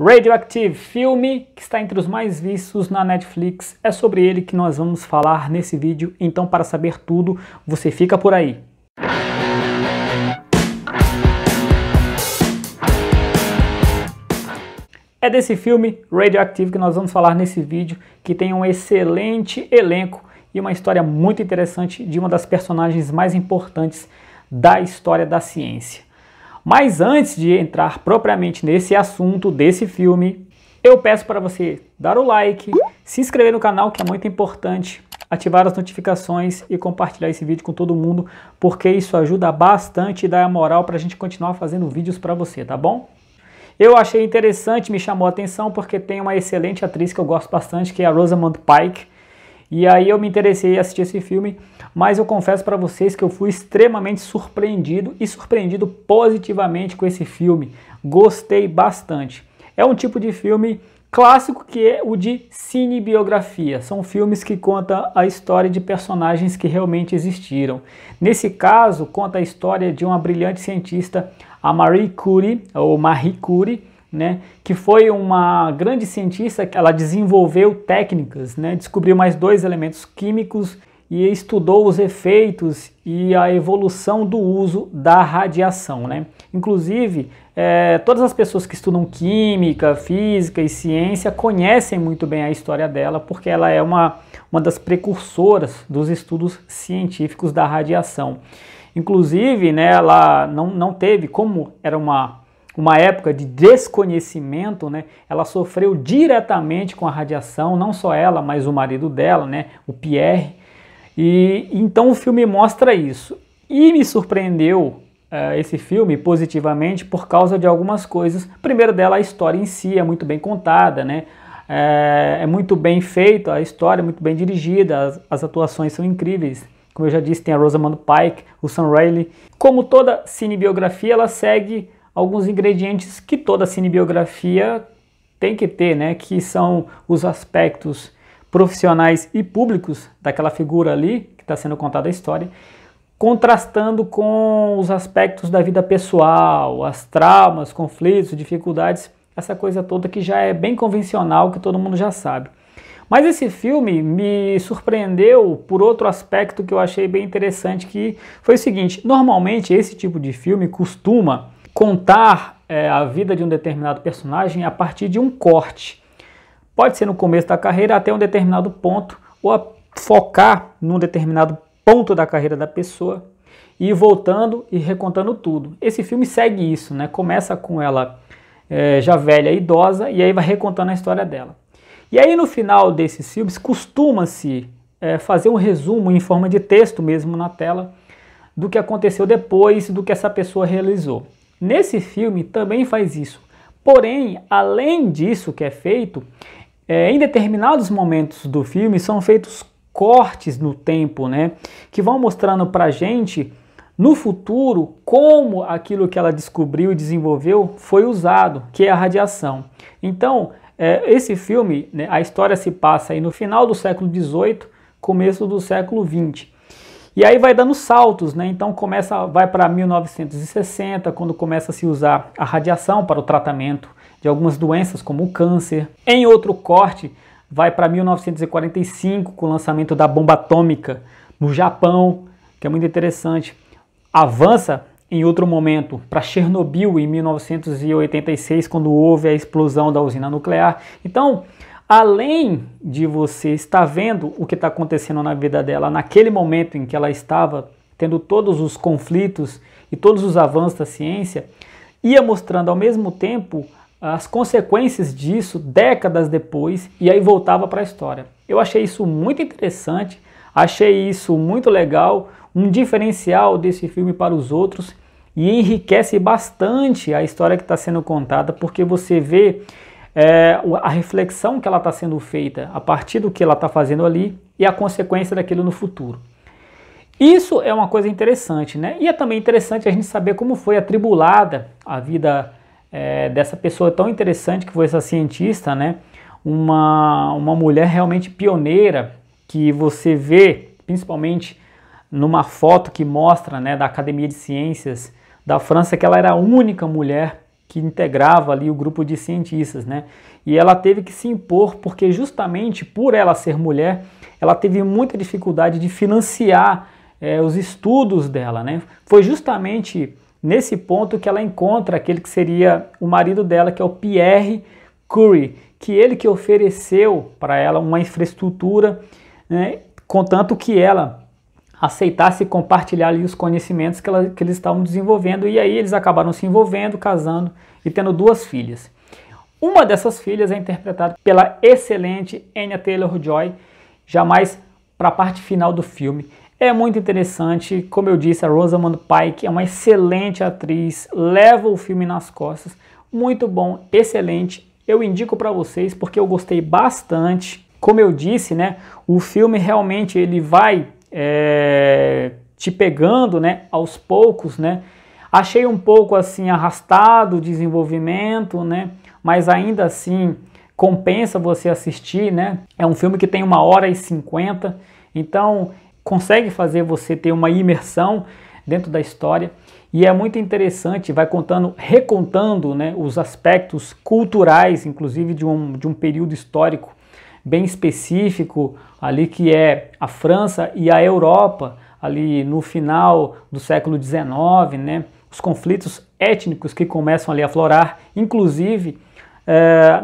Radioactive, filme que está entre os mais vistos na Netflix. É sobre ele que nós vamos falar nesse vídeo, então para saber tudo, você fica por aí. É desse filme, Radioactive, que nós vamos falar nesse vídeo, que tem um excelente elenco e uma história muito interessante de uma das personagens mais importantes da história da ciência. Mas antes de entrar propriamente nesse assunto desse filme, eu peço para você dar o like, se inscrever no canal, que é muito importante, ativar as notificações e compartilhar esse vídeo com todo mundo, porque isso ajuda bastante e dá a moral para a gente continuar fazendo vídeos para você, tá bom? Eu achei interessante, me chamou a atenção, porque tem uma excelente atriz que eu gosto bastante, que é a Rosamund Pike. E aí eu me interessei em assistir esse filme, mas eu confesso para vocês que eu fui extremamente surpreendido e surpreendido positivamente com esse filme. Gostei bastante. É um tipo de filme clássico que é o de cinebiografia. São filmes que contam a história de personagens que realmente existiram. Nesse caso, conta a história de uma brilhante cientista, a Marie Curie, ou Marie Curie, né, que foi uma grande cientista que ela desenvolveu técnicas, né, descobriu mais 2 elementos químicos e estudou os efeitos e a evolução do uso da radiação, né? Inclusive, todas as pessoas que estudam química, física e ciência conhecem muito bem a história dela, porque ela é uma das precursoras dos estudos científicos da radiação. Inclusive, né, ela não teve, como era uma época de desconhecimento, né, ela sofreu diretamente com a radiação, não só ela, mas o marido dela, né, o Pierre. E então o filme mostra isso. E me surpreendeu esse filme positivamente por causa de algumas coisas. Primeiro dela, a história em si é muito bem contada, né? É muito bem feita a história, muito bem dirigida, as atuações são incríveis. Como eu já disse, tem a Rosamund Pike, o Sam Raimi. Como toda cinebiografia, ela segue alguns ingredientes que toda cinebiografia tem que ter, né? Que são os aspectos profissionais e públicos daquela figura ali, que está sendo contada a história, contrastando com os aspectos da vida pessoal, as traumas, conflitos, dificuldades, essa coisa toda que já é bem convencional, que todo mundo já sabe. Mas esse filme me surpreendeu por outro aspecto que eu achei bem interessante, que foi o seguinte: normalmente esse tipo de filme costuma contar a vida de um determinado personagem a partir de um corte. Pode ser no começo da carreira até um determinado ponto, ou focar num determinado ponto da carreira da pessoa e ir voltando e recontando tudo. Esse filme segue isso, né? Começa com ela já velha e idosa, e aí vai recontando a história dela. E aí no final desses filmes costuma-se fazer um resumo em forma de texto mesmo na tela do que aconteceu depois, do que essa pessoa realizou. Nesse filme também faz isso. Porém, além disso que é feito, em determinados momentos do filme são feitos cortes no tempo, né, que vão mostrando pra gente no futuro como aquilo que ela descobriu e desenvolveu foi usado, que é a radiação. Então, esse filme, né, a história se passa aí no final do século XVIII, começo do século XX. E aí vai dando saltos, né? Então vai para 1960, quando começa a se usar a radiação para o tratamento de algumas doenças como o câncer. Em outro corte, vai para 1945, com o lançamento da bomba atômica no Japão, que é muito interessante. Avança em outro momento para Chernobyl, em 1986, quando houve a explosão da usina nuclear. Então, além de você estar vendo o que está acontecendo na vida dela naquele momento em que ela estava tendo todos os conflitos e todos os avanços da ciência, ia mostrando ao mesmo tempo as consequências disso décadas depois, e aí voltava para a história. Eu achei isso muito interessante, achei isso muito legal, um diferencial desse filme para os outros, e enriquece bastante a história que está sendo contada, porque você vê a reflexão que ela está sendo feita a partir do que ela está fazendo ali e a consequência daquilo no futuro. Isso é uma coisa interessante, né? E é também interessante a gente saber como foi atribulada a vida dessa pessoa tão interessante que foi essa cientista, né? Uma mulher realmente pioneira, que você vê principalmente numa foto que mostra, né, da Academia de Ciências da França, que ela era a única mulher que integrava ali o grupo de cientistas, né? E ela teve que se impor porque justamente por ela ser mulher, ela teve muita dificuldade de financiar os estudos dela, né? Foi justamente nesse ponto que ela encontra aquele que seria o marido dela, que é o Pierre Curie, que ele que ofereceu para ela uma infraestrutura, né, contanto que ela aceitasse compartilhar ali os conhecimentos que eles estavam desenvolvendo, e aí eles acabaram se envolvendo, casando e tendo 2 filhas. Uma dessas filhas é interpretada pela excelente Anya Taylor-Joy, jamais para a parte final do filme. É muito interessante, como eu disse, a Rosamund Pike é uma excelente atriz, leva o filme nas costas, muito bom, excelente. Eu indico para vocês porque eu gostei bastante. Como eu disse, né, o filme realmente ele vai te pegando, né, aos poucos, né. Achei um pouco assim arrastado o desenvolvimento, né, mas ainda assim compensa você assistir, né. É um filme que tem 1h50, então consegue fazer você ter uma imersão dentro da história. E é muito interessante, vai recontando, né, os aspectos culturais, inclusive de um período histórico bem específico, ali que é a França e a Europa, ali no final do século XIX, né, os conflitos étnicos que começam ali a aflorar, inclusive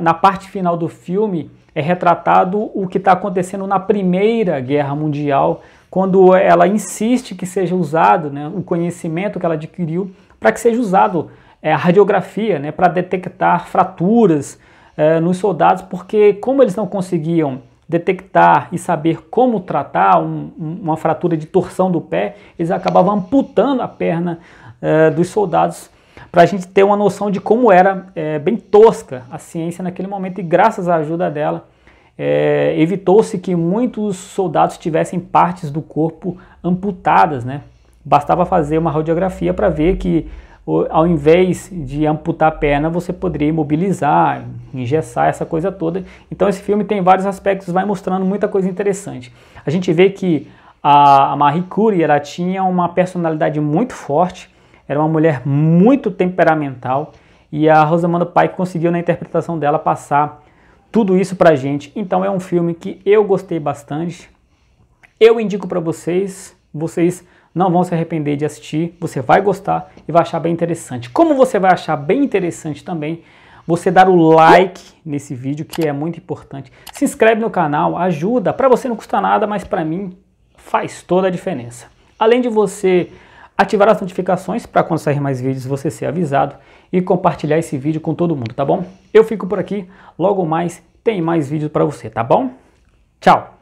na parte final do filme é retratado o que está acontecendo na Primeira Guerra Mundial, quando ela insiste que seja usado, né, o conhecimento que ela adquiriu para que seja usado a radiografia, né, para detectar fraturas nos soldados, porque como eles não conseguiam detectar e saber como tratar uma fratura de torção do pé, eles acabavam amputando a perna dos soldados, para a gente ter uma noção de como era bem tosca a ciência naquele momento, e graças à ajuda dela, evitou-se que muitos soldados tivessem partes do corpo amputadas, né? Bastava fazer uma radiografia para ver que ao invés de amputar a perna, você poderia imobilizar, engessar, essa coisa toda. Então esse filme tem vários aspectos, vai mostrando muita coisa interessante. A gente vê que a Marie Curie, ela tinha uma personalidade muito forte, era uma mulher muito temperamental, e a Rosamund Pike conseguiu na interpretação dela passar tudo isso pra gente. Então é um filme que eu gostei bastante, eu indico para vocês, vocês não vão se arrepender de assistir, você vai gostar e vai achar bem interessante. Como você vai achar bem interessante também, você dar o like nesse vídeo, que é muito importante. Se inscreve no canal, ajuda, para você não custa nada, mas para mim faz toda a diferença. Além de você ativar as notificações para quando sair mais vídeos você ser avisado e compartilhar esse vídeo com todo mundo, tá bom? Eu fico por aqui, logo mais tem mais vídeos para você, tá bom? Tchau!